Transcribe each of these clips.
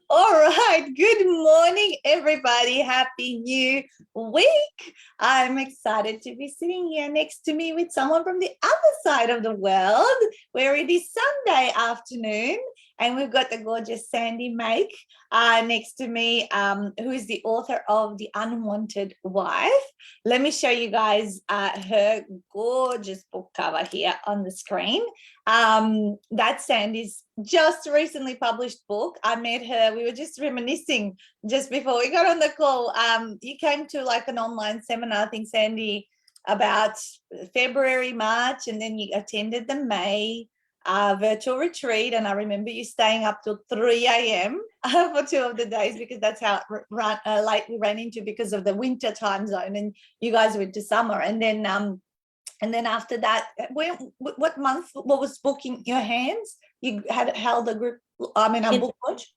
All right. Good morning, everybody. Happy New Week. I'm excited to be sitting here next to me with someone from the other side of the world, where it is Sunday afternoon. And we've got the gorgeous Sandy Maeck next to me, who is the author of The Unwanted Wife. Let me show you guys her gorgeous book cover here on the screen. That's Sandy's just recently published book. I met her, we were just reminiscing just before we got on the call. You came to like an online seminar, I think, Sandy, about February, March, and then you attended the May virtual retreat, and I remember you staying up till 3 a.m. For 2 of the days, because that's how late we ran into because of the winter time zone, and you guys went to summer. And then after that, what month, what was book in your hands? You had held a group, a book launch?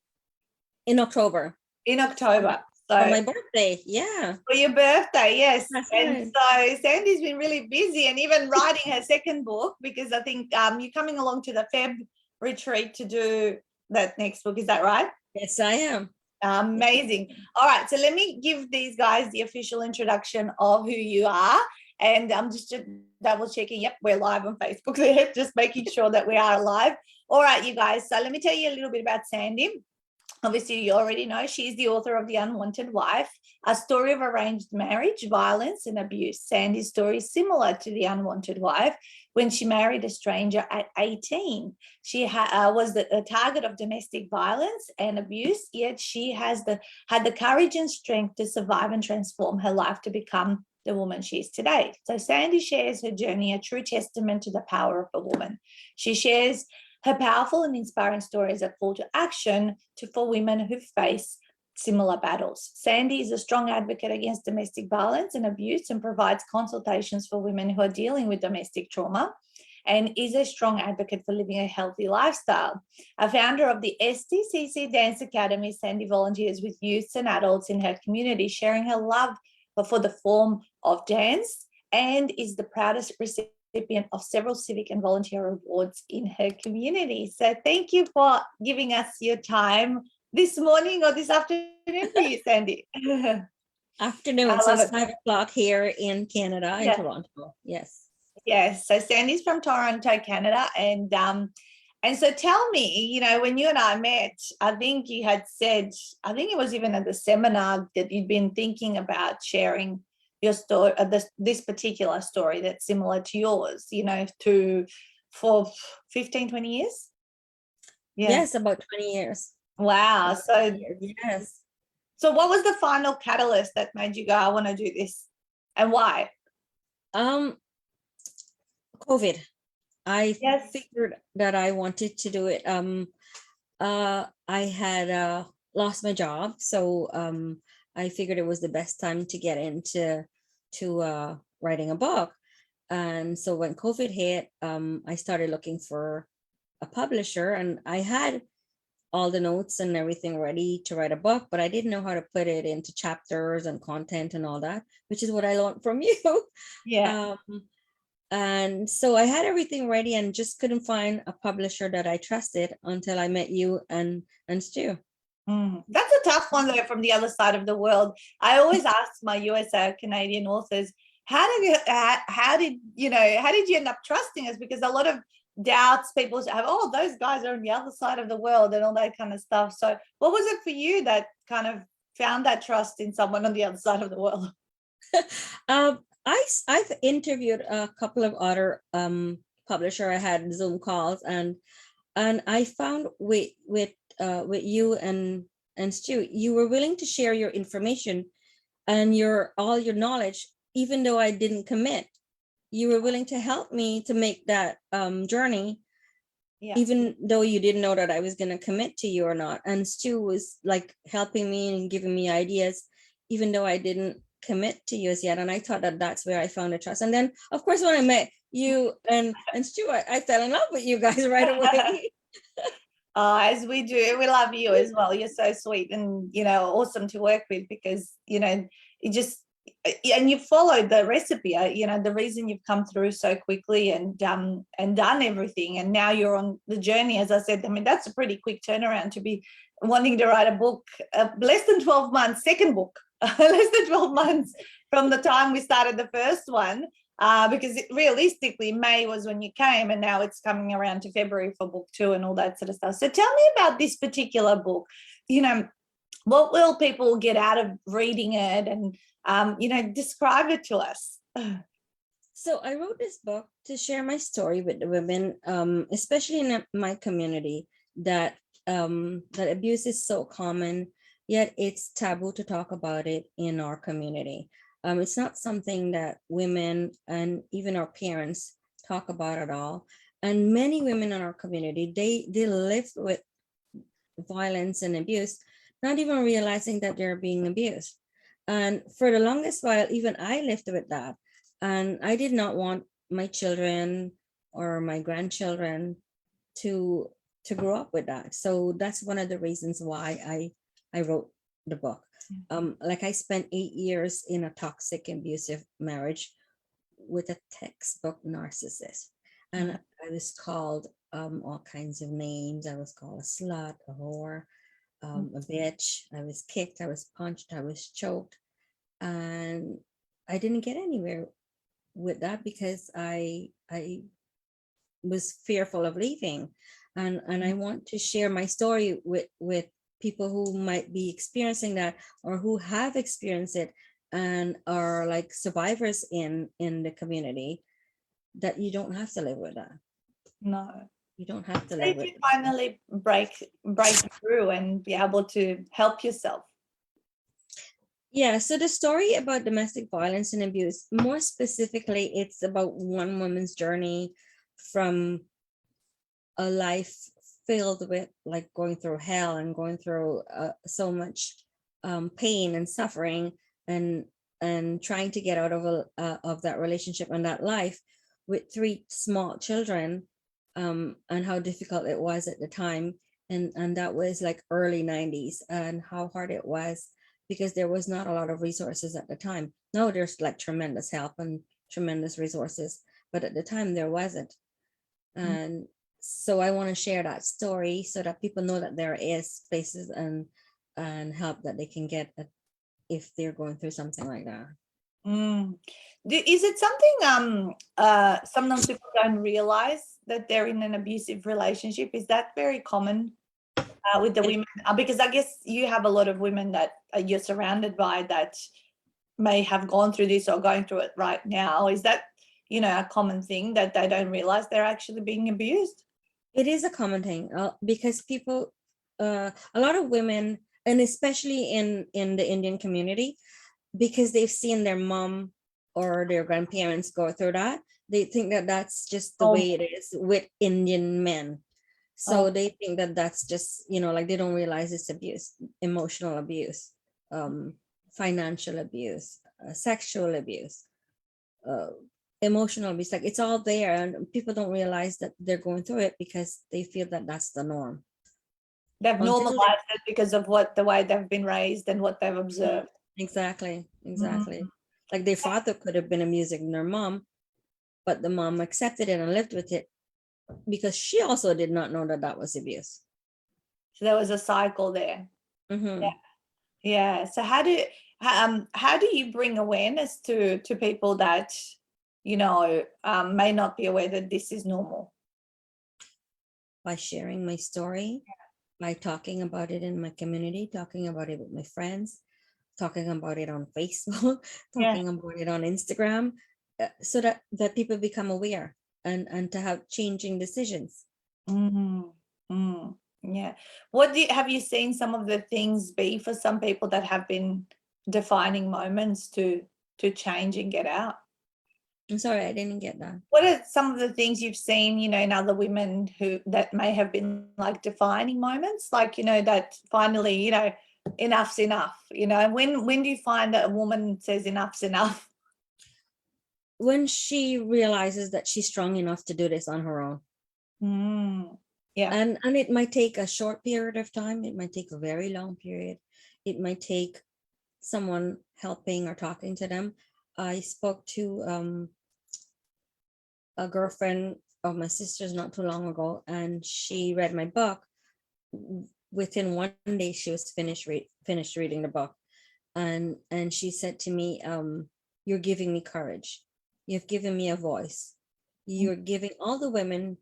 In October. In October. So for my birthday, yeah. For your birthday, yes. That's and right. So Sandy's been really busy, and even writing her second book, because I think you're coming along to the Feb retreat to do that next book. Is that right? Yes, I am. Amazing. All right, so let me give these guys the official introduction of who you are. And I'm just double checking. Yep, we're live on Facebook there, just making sure that we are live. All right, you guys. So let me tell you a little bit about Sandy. Obviously, you already know she's the author of The Unwanted Wife, a story of arranged marriage, violence, and abuse. Sandy's story is similar to The Unwanted Wife. When she married a stranger at 18, she was the target of domestic violence and abuse, yet she had the courage and strength to survive and transform her life to become the woman she is today. So Sandy shares her journey, a true testament to the power of a woman. She shares her powerful and inspiring stories that call to action for women who face similar battles. Sandy is a strong advocate against domestic violence and abuse, and provides consultations for women who are dealing with domestic trauma, and is a strong advocate for living a healthy lifestyle. A founder of the STCC Dance Academy, Sandy volunteers with youths and adults in her community, sharing her love for the form of dance, and is the proudest recipient of several civic and volunteer awards in her community. So thank you for giving us your time this morning or this afternoon for you, Sandy. Afternoon, so it's 5 o'clock here in Canada, in Toronto. Yes. Yes, so Sandy's from Toronto, Canada. And so tell me, when you and I met, I think you had said, I think it was even at the seminar, that you'd been thinking about sharing your story, this particular story that's similar to yours, for 15, 20 years? Yeah. Yes, about 20 years. Wow. So yes. So what was the final catalyst that made you go, I want to do this, and why? COVID. I figured that I wanted to do it. I had lost my job, so I figured it was the best time to get into writing a book. And so when COVID hit, I started looking for a publisher, and I had all the notes and everything ready to write a book, but I didn't know how to put it into chapters and content and all that, which is what I learned from you. Yeah. And so I had everything ready and just couldn't find a publisher that I trusted until I met you and Stu. That's a tough one, though, from the other side of the world. I always ask my USA Canadian authors, how did you end up trusting us? Because a lot of doubts people have, those guys are on the other side of the world and all that kind of stuff. So what was it for you that kind of found that trust in someone on the other side of the world? I've interviewed a couple of other publisher. I had Zoom calls, and I found with you and Stu, you were willing to share your information and all your knowledge, even though I didn't commit. You were willing to help me to make that journey, even though you didn't know that I was going to commit to you or not. And Stu was like helping me and giving me ideas, even though I didn't commit to you as yet. And I thought that that's where I found the trust. And then, of course, when I met you and Stu, I fell in love with you guys right away. As we do, we love you as well. You're so sweet and awesome to work with, because it just and you followed the recipe, the reason you've come through so quickly and done everything, and now you're on the journey. As I said, I mean, that's a pretty quick turnaround to be wanting to write a book, less than 12 months, second book, less than 12 months from the time we started the first one, because realistically May was when you came, and now it's coming around to February for book 2 and all that sort of stuff. So tell me about this particular book. What will people get out of reading it, and describe it to us. So I wrote this book to share my story with the women, especially in my community, that abuse is so common, yet it's taboo to talk about it in our community. It's not something that women and even our parents talk about at all. And many women in our community, they live with violence and abuse, not even realizing that they're being abused. And for the longest while, even I lived with that. And I did not want my children or my grandchildren to grow up with that. So that's one of the reasons why I wrote the book. Like I spent 8 years in a toxic, abusive marriage with a textbook narcissist. And I was called all kinds of names. I was called a slut, a whore, a bitch. I was kicked, I was punched, I was choked, and I didn't get anywhere with that because I was fearful of leaving, and I want to share my story with people who might be experiencing that or who have experienced it and are like survivors in the community, that you don't have to live with that. No. You don't have to So live you with finally break through and be able to help yourself. Yeah, so the story about domestic violence and abuse, more specifically, it's about one woman's journey from a life filled with like going through hell and going through so much pain and suffering and trying to get out of that relationship and that life with 3 small children, and how difficult it was at the time, and that was like early 90s, and how hard it was because there was not a lot of resources at the time. Now there's like tremendous help and tremendous resources, but at the time there wasn't. And so I want to share that story so that people know that there is places and help that they can get if they're going through something like that. Is it something sometimes people don't realize that they're in an abusive relationship? Is that very common with the women? Because I guess you have a lot of women that you're surrounded by that may have gone through this or going through it right now. Is that, a common thing that they don't realize they're actually being abused? It is a common thing because people, a lot of women, and especially in the Indian community, because they've seen their mom or their grandparents go through that, they think that that's just the way it is with Indian men. So they think that that's just, like they don't realize it's abuse, emotional abuse, financial abuse, sexual abuse, emotional abuse. Like it's all there, and people don't realize that they're going through it because they feel that that's the norm. They've normalized it because of the way they've been raised and what they've observed. Exactly. Like their father could have been abusing their mom, but the mom accepted it and lived with it because she also did not know that that was abuse. So there was a cycle there. Yeah. So how do you bring awareness to people that may not be aware that this is normal? By sharing my story, by talking about it in my community, talking about it with my friends, talking about it on Facebook, talking about it on Instagram, so that people become aware and to have changing decisions. Yeah. Have you seen some of the things be for some people that have been defining moments to change and get out? I'm sorry, I didn't get that. What are some of the things you've seen, in other women that may have been like defining moments, like, that finally, enough's enough, when do you find that a woman says enough's enough? When she realizes that she's strong enough to do this on her own. Yeah. And it might take a short period of time. It might take a very long period. It might take someone helping or talking to them. I spoke to a girlfriend of my sister's not too long ago, and she read my book. Within one day, she was finished reading the book, and she said to me, "You're giving me courage. You've given me a voice. You're giving all the women,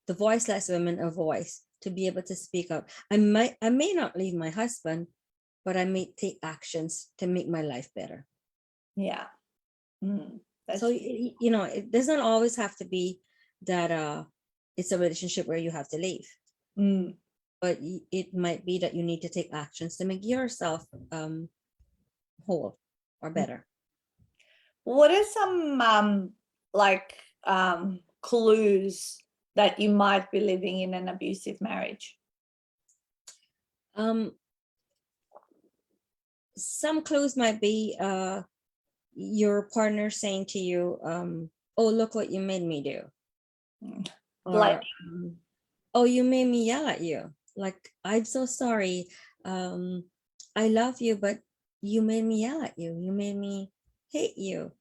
the voiceless women, a voice to be able to speak up. I may not leave my husband, but I may take actions to make my life better." Yeah. So it doesn't always have to be that it's a relationship where you have to leave, but it might be that you need to take actions to make yourself whole or better. What are some clues that you might be living in an abusive marriage? Some clues might be your partner saying to you, "Oh, look what you made me do," or "Oh, you made me yell at you. Like, I'm so sorry. I love you, but you made me yell at you. You made me hate you."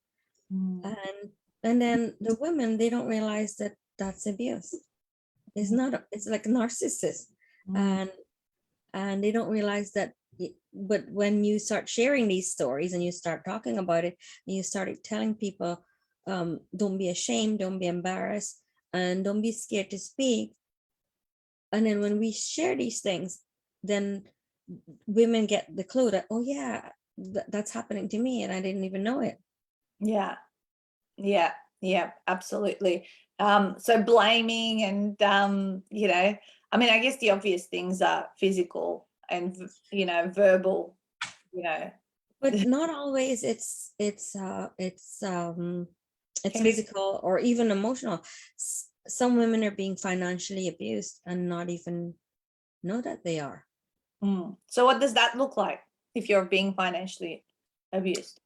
And then the women, they don't realize that that's abuse. It's not. It's like a narcissist, and they don't realize that. But when you start sharing these stories and you start talking about it, and you started telling people, don't be ashamed, don't be embarrassed, and don't be scared to speak. And then when we share these things, then women get the clue that, oh yeah, that's happening to me and I didn't even know it. Yeah, absolutely. So blaming and I mean, I guess the obvious things are physical and verbal, but not always. It's physical or even emotional. Some women are being financially abused and not even know that they are. So what does that look like if you're being financially abused?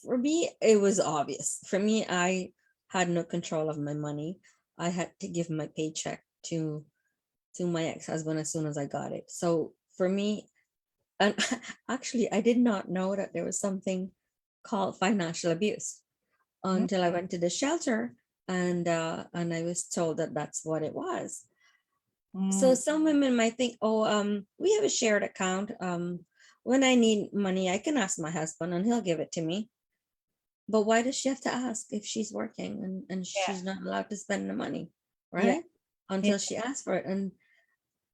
For me, it was obvious. For me, I had no control of my money. I had to give my paycheck to my ex-husband as soon as I got it. So for me, and actually, I did not know that there was something called financial abuse until I went to the shelter, and I was told that that's what it was. So some women might think, oh, we have a shared account. When I need money, I can ask my husband and he'll give it to me. But why does she have to ask if she's working and she's not allowed to spend the money, right? Until she asks for it.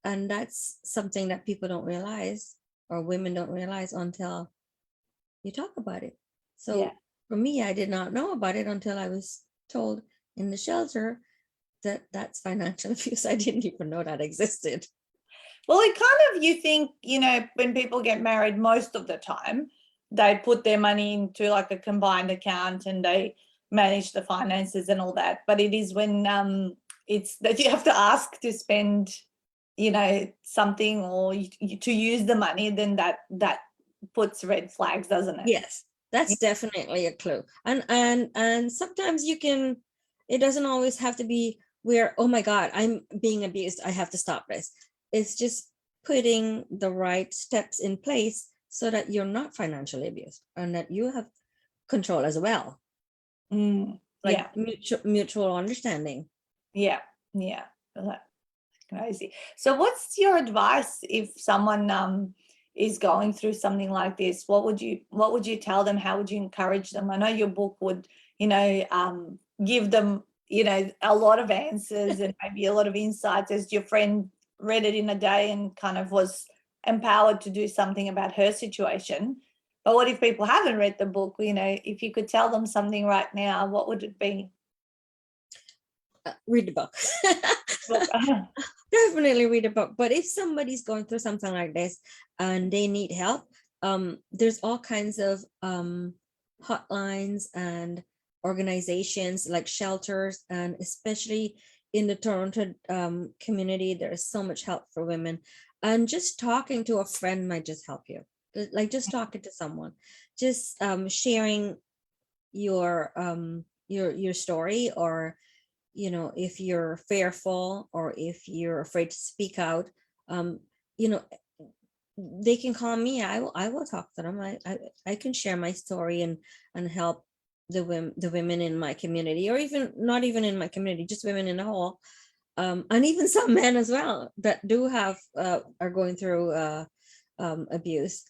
And that's something that people don't realize, or women don't realize until you talk about it. So for me, I did not know about it until I was told in the shelter that that's financial abuse. I didn't even know that existed. Well, it kind of, you think, when people get married, most of the time, they put their money into like a combined account and they manage the finances and all that. But it is when it's that you have to ask to spend, something or to use the money, then that puts red flags, doesn't it? Yes, that's definitely a clue. And sometimes it doesn't always have to be where, oh my God, I'm being abused, I have to stop this. It's just putting the right steps in place so that you're not financially abused and that you have control as well. Like mutual understanding. Yeah. Crazy. So what's your advice if someone is going through something like this? What would you tell them? How would you encourage them? I know your book would, give them, a lot of answers and maybe a lot of insights, as your friend read it in a day and kind of was empowered to do something about her situation. But what if people haven't read the book? If you could tell them something right now, what would it be? Read the book. Definitely read a book. But if somebody's going through something like this and they need help, there's all kinds of hotlines and organizations like shelters, and especially in the Toronto community, there is so much help for women. And just talking to a friend might just help you. Like just talking to someone, just sharing your story, or if you're fearful or if you're afraid to speak out, they can call me. I will talk to them. I can share my story and help the women in my community, or even not even in my community, just women in the whole, and even some men as well that do have are going through abuse.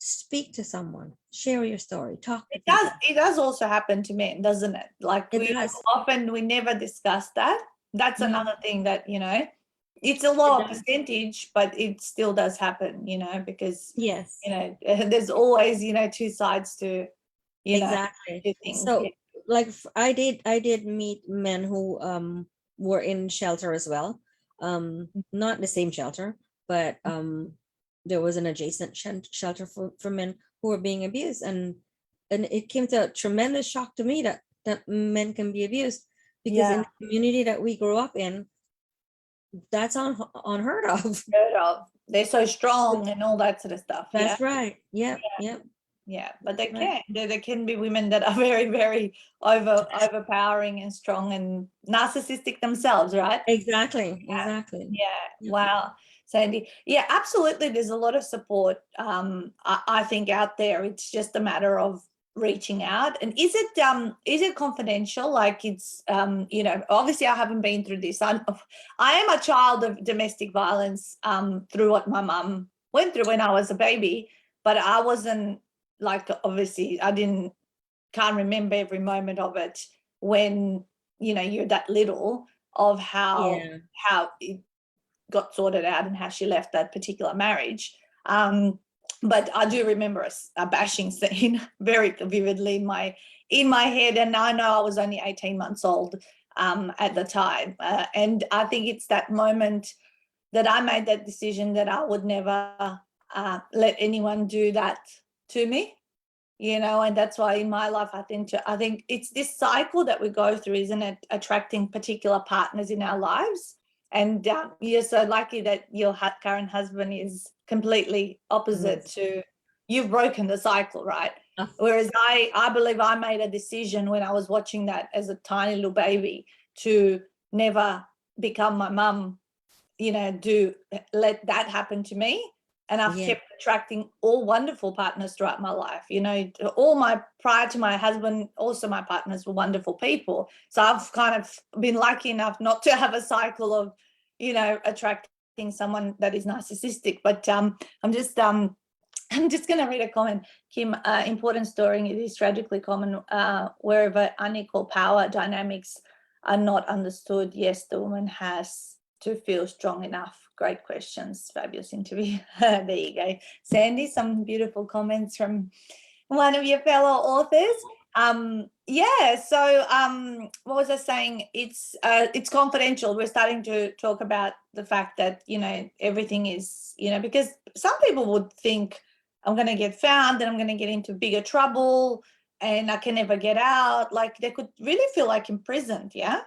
Speak to someone, share your story, talk to people. It does also happen to men, doesn't it? Like It does. we never discuss that. That's Mhm. another thing that, it's a lower percentage, but it still does happen, because, Yes, there's always, two sides to, exactly. to things. So like I did meet men who were in shelter as well. Not the same shelter, but there was an adjacent shelter for men who were being abused, and it came to a tremendous shock to me that men can be abused, because in the community that we grew up in, that's unheard of. Heard of. They're so strong and all that sort of stuff. That's right. Yep. Yeah, but they Right. can. There can be women that are very, very overpowering and strong and narcissistic themselves, right? Exactly. Yeah. Exactly. Yeah. Yep. Wow, Sandy. Yeah, absolutely. There's a lot of support, I think, out there. It's just a matter of reaching out. And is it confidential? Like, it's obviously I haven't been through this. I am a child of domestic violence through what my mum went through when I was a baby, but I wasn't, like, obviously can't remember every moment of it when you're that little, of how it got sorted out and how she left that particular marriage. But I do remember a bashing scene very vividly in my head, and I know I was only 18 months old at the time, and I think it's that moment that I made that decision that I would never let anyone do that to me, and that's why in my life I think it's this cycle that we go through, isn't it? Attracting particular partners in our lives, and you're so lucky that your current husband is completely opposite to, you've broken the cycle, right? Whereas I believe I made a decision when I was watching that as a tiny little baby to never become my mum, let that happen to me. And I've kept attracting all wonderful partners throughout my life. Prior to my husband, also my partners were wonderful people. So I've kind of been lucky enough not to have a cycle of, attracting someone that is narcissistic. But I'm just going to read a comment. Kim, important story. It is tragically common wherever unequal power dynamics are not understood. Yes, the woman has to feel strong enough. Great questions. Fabulous interview. There you go. Sandy, some beautiful comments from one of your fellow authors. So what was I saying? It's confidential. We're starting to talk about the fact that, everything is, because some people would think I'm going to get found and I'm going to get into bigger trouble and I can never get out. Like, they could really feel like imprisoned. Yeah.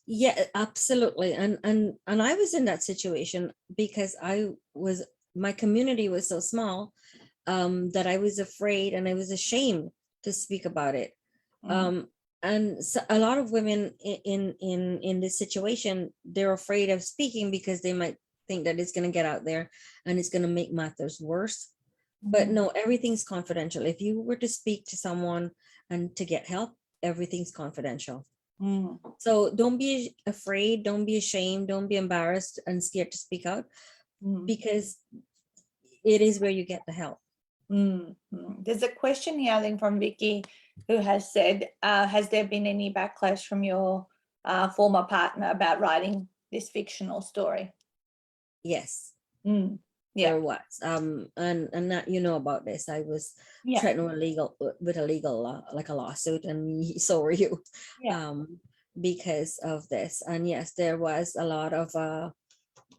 Yeah, absolutely. And I was in that situation because my community was so small that I was afraid and I was ashamed to speak about it. And so a lot of women in this situation, they're afraid of speaking because they might think that it's going to get out there and it's going to make matters worse. But no, everything's confidential. If you were to speak to someone and to get help, everything's confidential. So don't be afraid, don't be ashamed, don't be embarrassed and scared to speak out, because it is where you get the help. There's a question here, I think, from Vicky, who has said, has there been any backlash from your former partner about writing this fictional story? Yes. Yeah. There was. And that, about this. I was threatened with a legal like a lawsuit, and so were you. Because of this. And yes, there was a lot of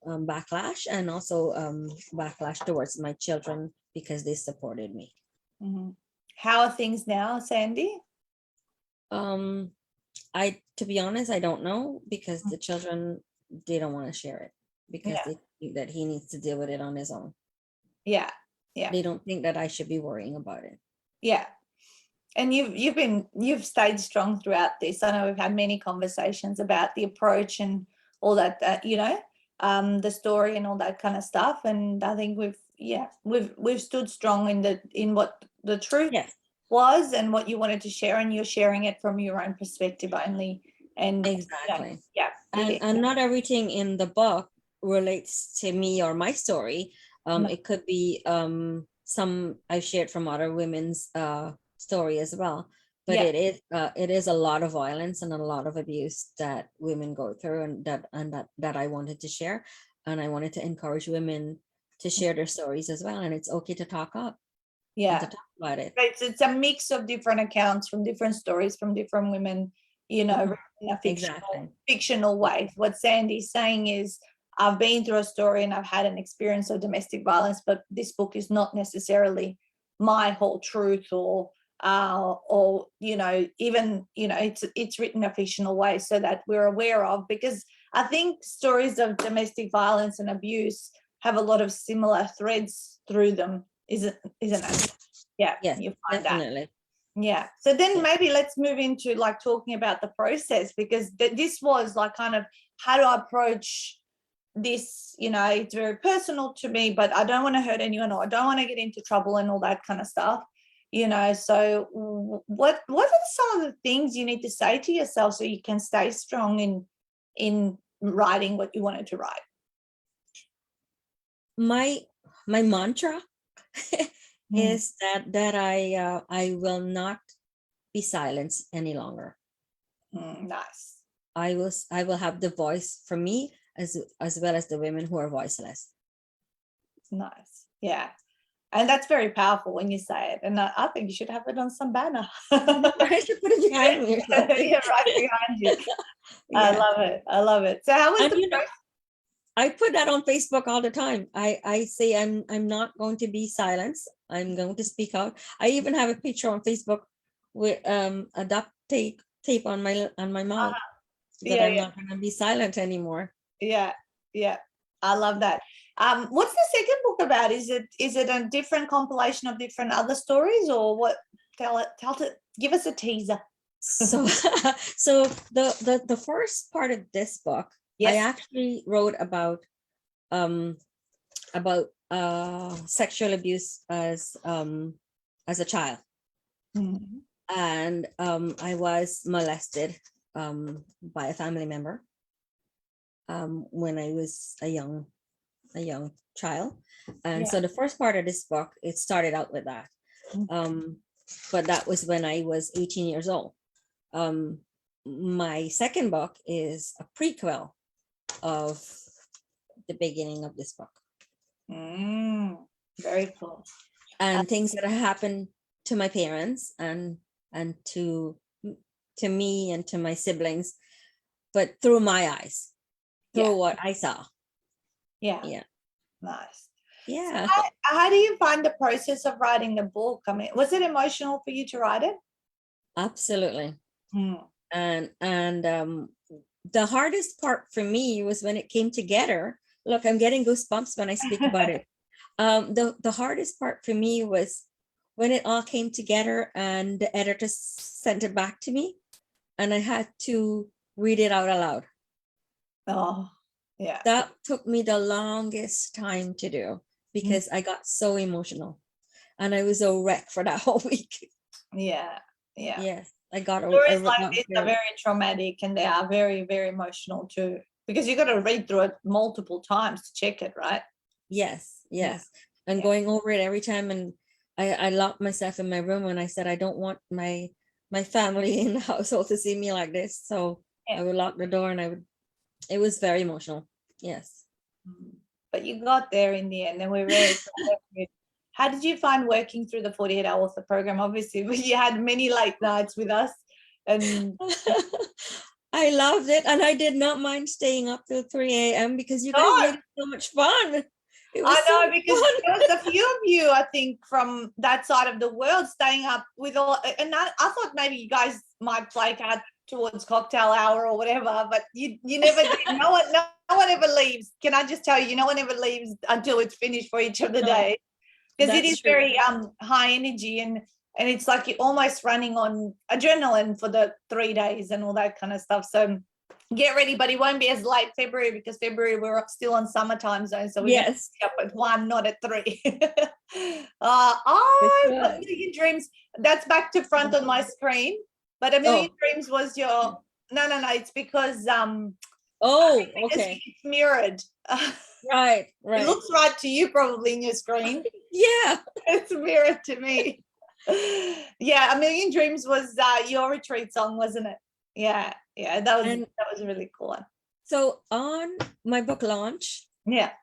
backlash, and also backlash towards my children because they supported me. How are things now, Sandy? To be honest, I don't know, because the children, they don't want to share it because they think that he needs to deal with it on his own. Yeah. They don't think that I should be worrying about it. Yeah. And you've stayed strong throughout this. I know we've had many conversations about the approach and all that, the story and all that kind of stuff. And I think we've stood strong in what the truth Yes, was and what you wanted to share, and you're sharing it from your own perspective only. And exactly. brilliant. And not everything in the book relates to me or my story. No. It could be some I shared from other women's story as well. But Yeah. it is a lot of violence and a lot of abuse that women go through, and that I wanted to share, and I wanted to encourage women to share their stories as well. And it's okay to talk up and to Yeah. talk about it. It's a mix of different accounts from different stories from different women, you know, Mhm. written in a Exactly. fictional way. What Sandy's saying is, I've been through a story and I've had an experience of domestic violence, but this book is not necessarily my whole truth, or you know, even, you know, it's written a fictional way so that we're aware of, because I think stories of domestic violence and abuse have a lot of similar threads through them, isn't it? Yeah, Yes, you find that. definitely. Yeah. So then Yeah. maybe let's move into like talking about the process, because this was like kind of, how do I approach this? You know, it's very personal to me, but I don't want to hurt anyone, or I don't want to get into trouble and all that kind of stuff. You know, so what are some of the things you need to say to yourself so you can stay strong in writing what you wanted to write? My mantra is that I will not be silenced any longer. Nice. I will have the voice for me as well as the women who are voiceless. Nice. Yeah. And that's very powerful when you say it. And I think you should have it on some banner. I should put it behind me or something. Yeah, right behind you. Yeah. I love it. I love it. So how was And the you know, I put that on Facebook all the time. I say I'm not going to be silenced. I'm going to speak out. I even have a picture on Facebook with a duct tape on my mouth that yeah, I'm yeah, not going to be silent anymore. yeah, yeah. I love that. What's the second book about? Is it a different compilation of different other stories, or what? Tell it. Give us a teaser. So so the first part of this book, I Yes. actually wrote about sexual abuse as a child. Mhm. And I was molested by a family member when I was a young child. And Yeah. so the first part of this book, it started out with that. But that was when I was 18 years old. My second book is a prequel of the beginning of this book. Very cool. And things that happened to my parents and to me and to my siblings, but through my eyes, through what I saw. Yeah. Yeah. Nice. Yeah. So how do you find the process of writing the book? I mean, was it emotional for you to write it? Absolutely. And the hardest part for me was when it came together. Look, I'm getting goosebumps when I speak about it. The hardest part for me was when it all came together and the editor sent it back to me and I had to read it out aloud. Oh, yeah. That took me the longest time to do because I got so emotional and I was a wreck for that whole week. Yeah. Yeah. Yes, I got Stories like this are very traumatic, and they are very, very emotional too, because you got to read through it multiple times to check it, right? Yes. And going over it every time, and I locked myself in my room and I said I don't want my family in the household to see me like this, so I would lock the door and it was very emotional. Yes. But you got there in the end, and we're very proud of you. How did you find working through the 48-hour author program? Obviously, you had many late nights with us, and I loved it, and I did not mind staying up till 3 a.m. because you guys made it so much fun. It was I know, because there was a few of you, I think, from that side of the world staying up with all, and I thought maybe you guys might flake out towards cocktail hour or whatever, but you never did. No one ever leaves. Can I just tell you, no one ever leaves until it's finished for each of the days, because it is true. very high energy, and it's like you're almost running on adrenaline for the 3 days and all that kind of stuff. So get ready, but it won't be as late February, because February we're still on summertime zone, so we're going to be up at 1, not at 3. A Million Dreams, that's back to front on my screen, but A Million Dreams was your no, it's because okay, it's mirrored. right. It looks right to you probably in your screen. Yeah, it's mirrored to me. Yeah, A Million Dreams was your retreat song, wasn't it? Yeah, that was a really cool one. So on my book launch, that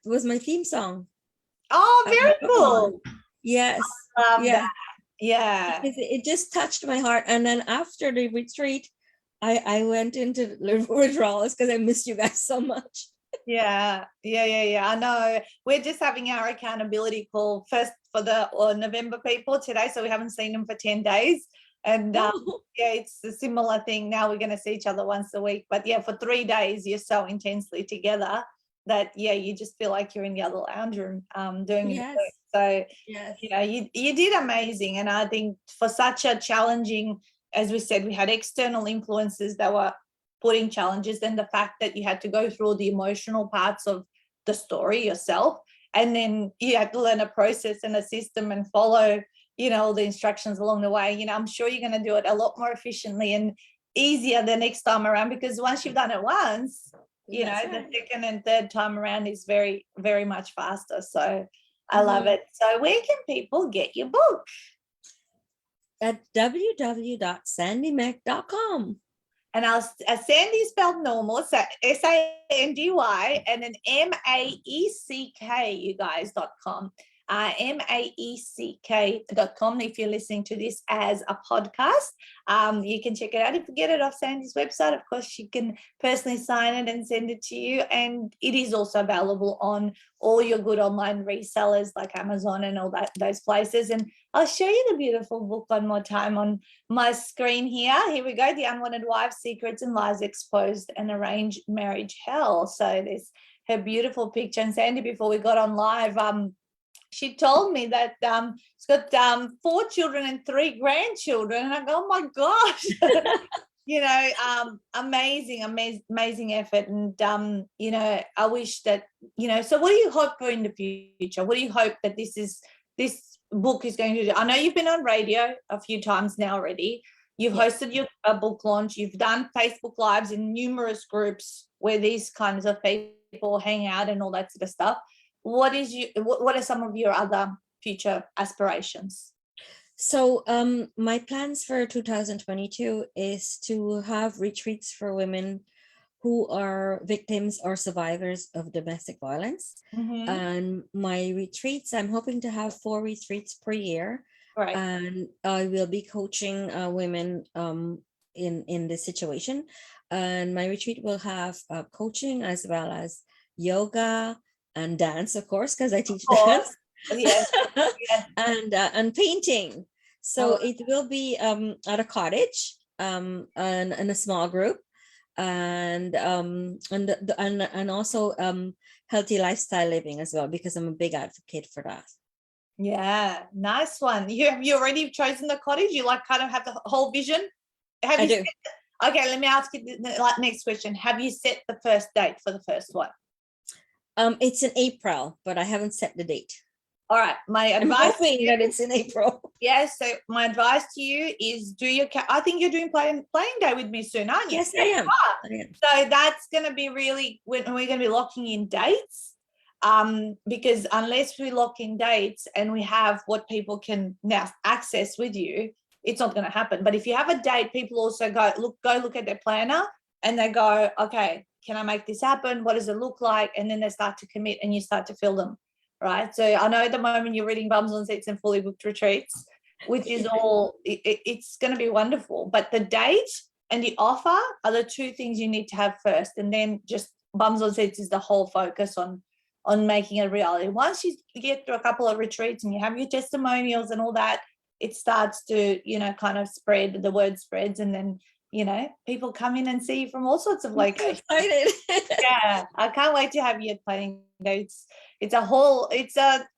was my theme song. Oh, very cool. Yes. I love that. Yeah. It just touched my heart. And then after the retreat, I went into withdrawals because I missed you guys so much. Yeah. I know. We're just having our accountability call first for the November people today, so we haven't seen them for 10 days. And it's a similar thing. Now we're going to see each other once a week. But yeah, for 3 days, you're so intensely together that, you just feel like you're in the other lounge room doing it. So, you did amazing. And I think for such a challenging, as we said, we had external influences that were putting challenges, and the fact that you had to go through all the emotional parts of the story yourself, and then you had to learn a process and a system and follow all the instructions along the way. I'm sure you're going to do it a lot more efficiently and easier the next time around, because once you've done it once, the second and third time around is very, very much faster. So I love it. So where can people get your book? At www.sandymeck.com. And Sandy spelled normal, so SANDY and then MAECK, you guys.com. MAECK.com. If you're listening to this as a podcast, you can check it out. If you get it off Sandy's website, of course, she can personally sign it and send it to you. And it is also available on all your good online resellers like Amazon and all those places. And I'll show you the beautiful book one more time on my screen here. Here we go. The Unwanted Wife, Secrets and Lies Exposed, and Arranged Marriage Hell. So there's her beautiful picture. And Sandy, before we got on live, she told me that she's got 4 children and 3 grandchildren. And I go, oh my gosh, amazing effort. And, I wish that, so what do you hope for in the future? What do you hope that this book is going to do? I know you've been on radio a few times now already. You've hosted your book launch. You've done Facebook Lives in numerous groups where these kinds of people hang out and all that sort of stuff. What are some of your other future aspirations? So my plans for 2022 is to have retreats for women who are victims or survivors of domestic violence. Mm-hmm. And my retreats, I'm hoping to have 4 retreats per year. Right. And I will be coaching women in this situation. And my retreat will have coaching as well as yoga and dance, of course, because I teach dance. Yes. And painting. So it will be at a cottage and in a small group, and also healthy lifestyle living as well, because I'm a big advocate for that. Yeah, nice one. Have you already chosen the cottage? You kind of have the whole vision? I do. Okay, let me ask you the next question. Have you set the first date for the first one? It's in April, but I haven't set the date. All right, my advice. I'm hoping that it's in April. Yes, so my advice to you is I think you're doing playing day with me soon, aren't you? Yes, I am. So that's going to be really when we're going to be locking in dates. Because unless we lock in dates and we have what people can now access with you, it's not going to happen. But if you have a date, people also go look at their planner and they go, okay, can I make this happen? What does it look like? And then they start to commit and you start to fill them, right? So I know at the moment you're reading Bums on Seats and Fully Booked Retreats, which is it's going to be wonderful. But the date and the offer are the 2 things you need to have first. And then just Bums on Seats is the whole focus on making it a reality. Once you get through a couple of retreats and you have your testimonials and all that, it starts to, kind of spread, the word spreads, and then, people come in and see you from all sorts of locations. Excited. Yeah, I can't wait to have you at Playing Dates. It's a whole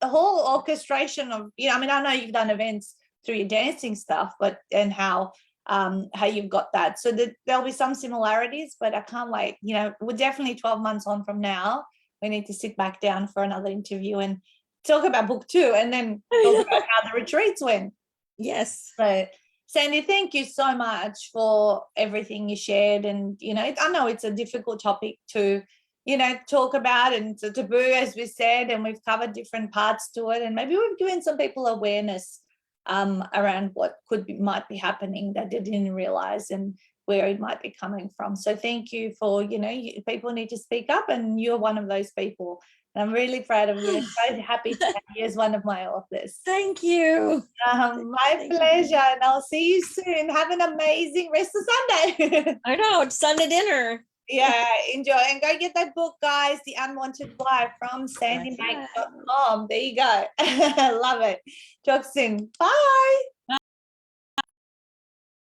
orchestration of, I know you've done events through your dancing stuff, and how how you've got that. So there'll be some similarities, but I can't wait. You know, we're definitely 12 months on from now. We need to sit back down for another interview and talk about book 2, and then talk about how the retreats went. Yes. So Sandy, thank you so much for everything you shared. And, you know, I know it's a difficult topic to, you know, talk about, and it's a taboo, as we said, and we've covered different parts to it. And maybe we've given some people awareness around what might be happening that they didn't realize, and where it might be coming from. So thank you for, you know, people need to speak up, and you're one of those people. And I'm really proud of you, and so happy to have you as one of my authors. Thank you. My pleasure. And I'll see you soon. Have an amazing rest of Sunday. I know, it's Sunday dinner. Yeah, enjoy. And go get that book, guys, The Unwanted Wife, from sandymack.com. There you go. Love it. Talk soon. Bye.